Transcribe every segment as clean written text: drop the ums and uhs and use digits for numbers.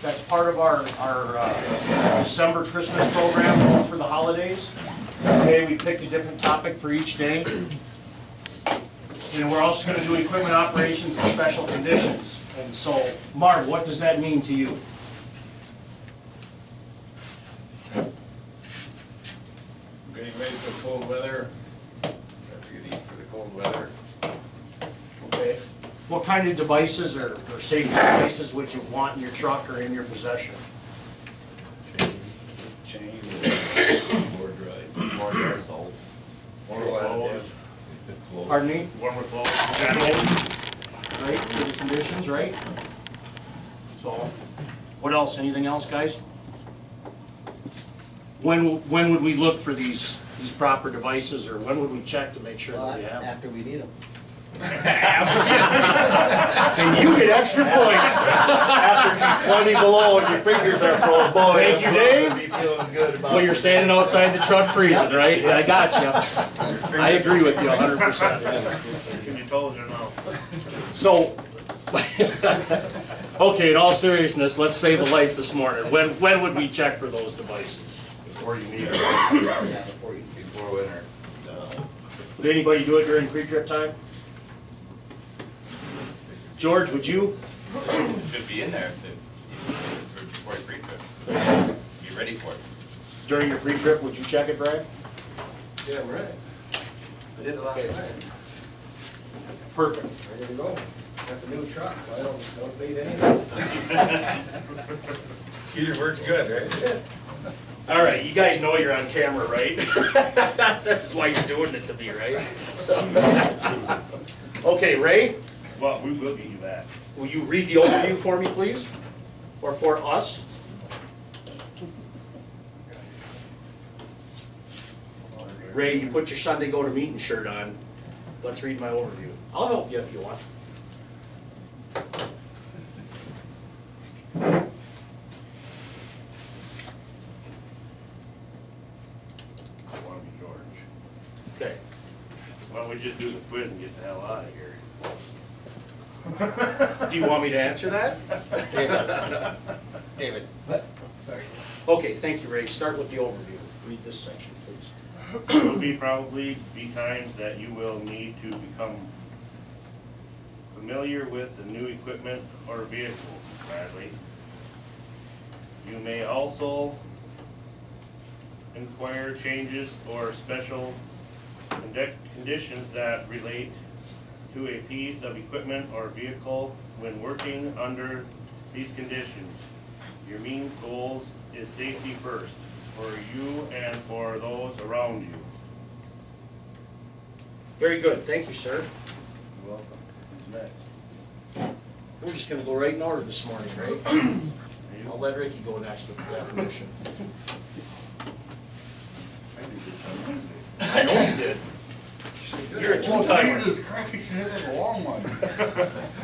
That's part of our December Christmas program for the holidays. Okay, we picked a different topic for each day. And we're also going to do equipment operations and special conditions. And so, Marv, what does that mean to you? Getting ready for cold weather. Whatever you need for the cold weather. Okay. What kind of devices or safety devices would you want in your truck or in your possession? Chain, board drive, salt, more clothes. Pardon me? Warmer clothes. Right, for the conditions, right? So, what else? Anything else, guys? When would we look for these proper devices, or when would we check to make sure that we have them? After we need them. And you get extra points. After she's 20 below and your fingers are full, boy. Thank you, Dave. Be feeling good about Well, you're standing outside the truck freezing, right? I got you. I agree with you 100%. Can you told her no? So, okay, in all seriousness, let's save a life this morning. When would we check for those devices? Before you need it. Yeah, before you. before winter. Would anybody do it during pre-trip time? George, would you? Should be in there before your pre-trip. Be ready for it. During your pre-trip, would you check it, Brad? Yeah, I'm ready. I did it last night. Perfect. Ready to go. Got the new truck, so I don't need any of this stuff. Heater works good, right? All right, you guys know you're on camera, right? This is why you're doing it to me, right? Okay, Ray, Well, we will get you that. will you read the overview for me, please? Or for us? Ray, you put your Sunday go to meeting shirt on. Let's read my overview. I'll help you if you want. I want to be George. Okay. Why don't we just do the quiz and get the hell out of here? Do you want me to answer that? David, what? Sorry. Okay, thank you, Ray. Start with the overview. Read this section, please. There will probably be times that you will need to become familiar with the new equipment or vehicle, Bradley. You may also inquire changes or special conditions that relate to a piece of equipment or vehicle when working under these conditions. Your main goal is safety first, for you and for those around you. Very good. Thank you, sir. You're welcome. Who's next? We're just going to go right in order this morning, right? I'll let Ricky go next with the definition. I know you did. You're a two-timer. Jesus Christ, this is a long one.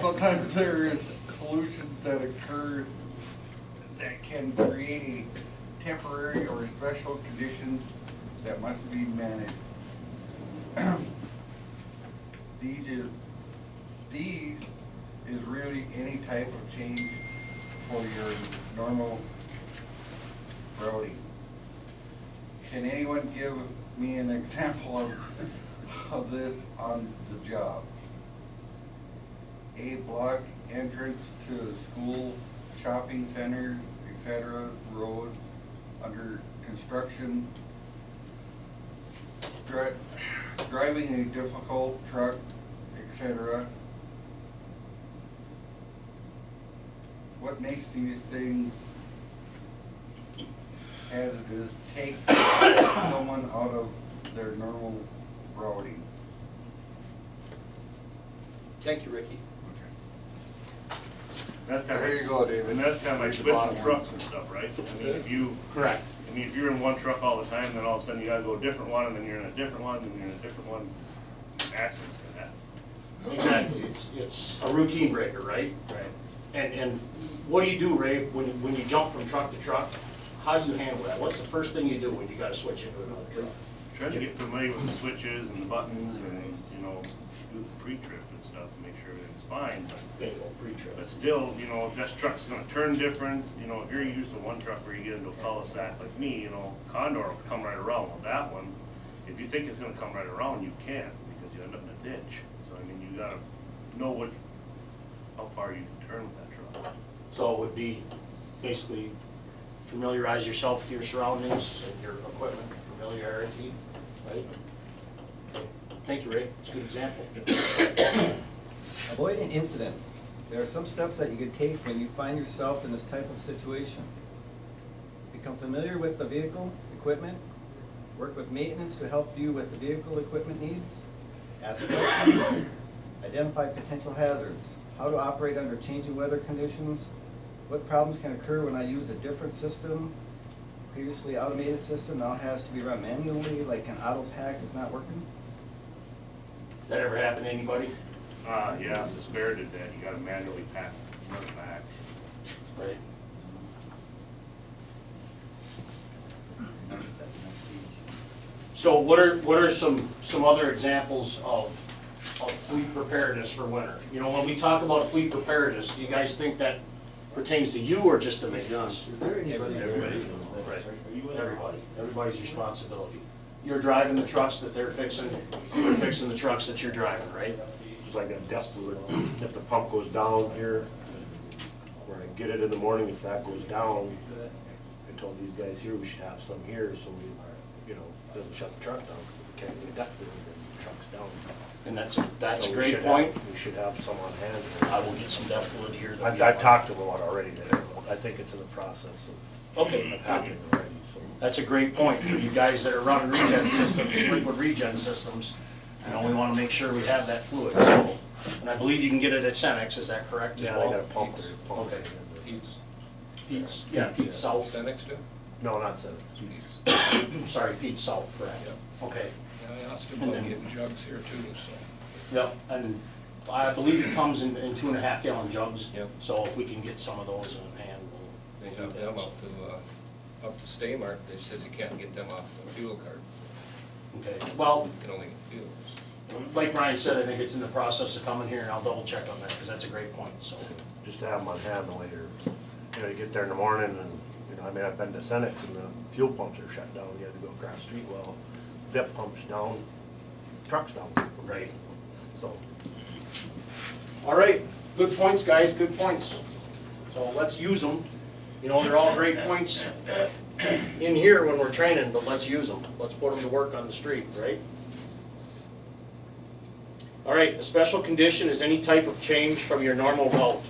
Sometimes there is pollutions that occur that can create a temporary or special conditions that must be managed. These is really any type of change for your normal routing. Can anyone give me an example of this on the job? A block entrance to school, shopping centers, etc., roads under construction, driving a difficult truck, etc. What makes these things hazardous? Take someone out of their normal routing. Thank you, Ricky. That's kind of There you go, David. And that's kind of like There's the bottom switching one. trucks and stuff, right? I mean, if you, Correct. I mean, if you're in one truck all the time, then all of a sudden you gotta go a different one, and then you're in a different one, and you're in a different one. Accidents can happen. Exactly. It's a routine breaker, right? Right. And what do you do, Ray, when you jump from truck to truck? How do you handle that? What's the first thing you do when you got to switch into another truck? Try to get familiar with the switches and the buttons and, you know, do the pre-trip and stuff, and make sure everything's fine, but Bingo, pre-trip. But still, you know, this truck's gonna turn different, you know, if you're used to one truck where you get into a cul-de-sac like me, you know, Condor will come right around. Well, that one, if you think it's gonna come right around, you can't, because you end up in a ditch. So, I mean, you gotta know how far you can turn with that truck. So it would be basically familiarize yourself with your surroundings and your equipment, familiarity, right? Okay. Thank you, Ray. It's a good example. Avoiding incidents. There are some steps that you can take when you find yourself in this type of situation. Become familiar with the vehicle, equipment, work with maintenance to help you with the vehicle equipment needs, ask questions, identify potential hazards, how to operate under changing weather conditions, what problems can occur when I use a different system, previously automated system now has to be run manually, like an auto pack is not working. That ever happened to anybody? Yeah, the spare did that, you gotta manually run it back. Right. So what are some other examples of fleet preparedness for winter? You know, when we talk about fleet preparedness, do you guys think that pertains to you or just to maintenance? Is there anybody? Everybody. Right. Everybody. Everybody's responsibility. You're driving the trucks that they're fixing, they're fixing the trucks that you're driving, right? It's like a dust fluid. If the pump goes down here, we're gonna get it in the morning. If that goes down, I told these guys here we should have some here so we, you know, doesn't shut the truck down. We can't get dust fluid and the truck's down. And that's So a we great should point. We should have some on hand. I will get some depth fluid here. I've talked to them about already. I think it's in the process Okay. of happening already, so. That's a great point for you guys that are running regen systems, liquid regen systems. You know, we want to make sure we have that fluid. So, and I believe you can get it at Cenex, is that correct as Yeah, well? they got a pump there. Okay. Pete's. Pete's, yeah, Pete's South. Cenex too? No, not seven. Pete's. Sorry, Pete's South, correct. Okay. Yeah, I asked him And about then- getting jugs here too, so. Yep, and I believe it comes in 2.5 gallon jugs. Yep. So if we can get some of those in hand, They we'll have do them that. up to Staymark, they said you can't get them off the fuel card. Okay, well, You can only get fuel. like Ryan said, I think it's in the process of coming here, and I'll double check on that, because that's a great point, so. Just to have them on hand the way you know, you get there in the morning and, you know, I mean, I've been to Cenex and the fuel pumps are shut down. You have to go across the street. Well, dip pump's down, truck's down. Right. So, All right, good points, guys, good points. So let's use them. You know, they're all great points in here when we're training, but let's use them. Let's put them to work on the street, right? All right, a special condition is any type of change from your normal route.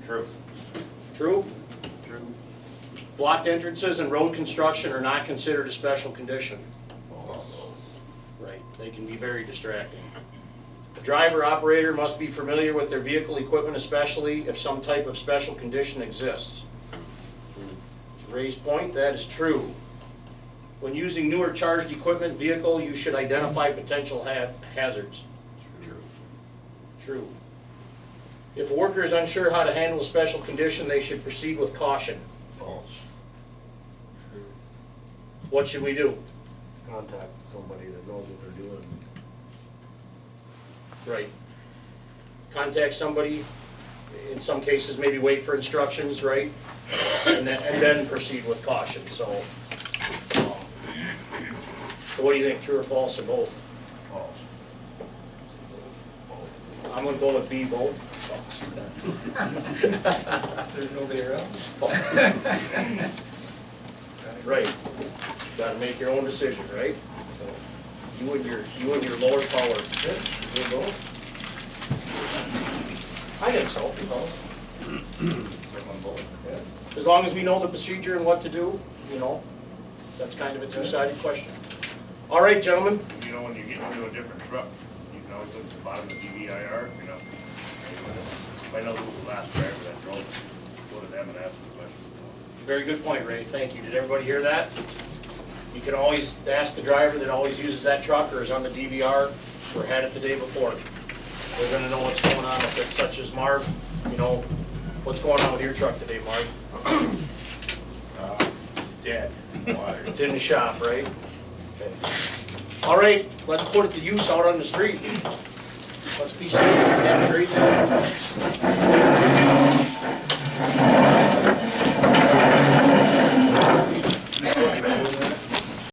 True. True? True. Blocked entrances and road construction are not considered a special condition. Right, they can be very distracting. The driver operator must be familiar with their vehicle equipment, especially if some type of special condition exists. To Ray's point, that is true. When using newer charged equipment vehicle, you should identify potential hazards. True. True. If a worker is unsure how to handle a special condition, they should proceed with caution. false. What should we do? Contact somebody that knows what they're doing. Right. Contact somebody, in some cases, maybe wait for instructions, right? And then proceed with caution, so. So what do you think, true or false, or both? False. I'm gonna go with B, both. There's nobody around? Right. Gotta make your own decision, right? You and your lower power. You both? I think so. Yeah. As long as we know the procedure and what to do, you know, that's kind of a two-sided question. All right, gentlemen. You know, when you get into a different truck, you can always look at the bottom of the DVIR, you know. Find out who the last driver that drove it, go to them and ask them questions. Very good point, Ray. Thank you. Did everybody hear that? You can always ask the driver that always uses that truck or is on the DVR or had it the day before. We're gonna know what's going on with it, such as Marv, you know, what's going on with your truck today, Marv? Dead. It's in the shop, right? Okay. All right, let's put it to use out on the street. Let's be safe. Have a great day.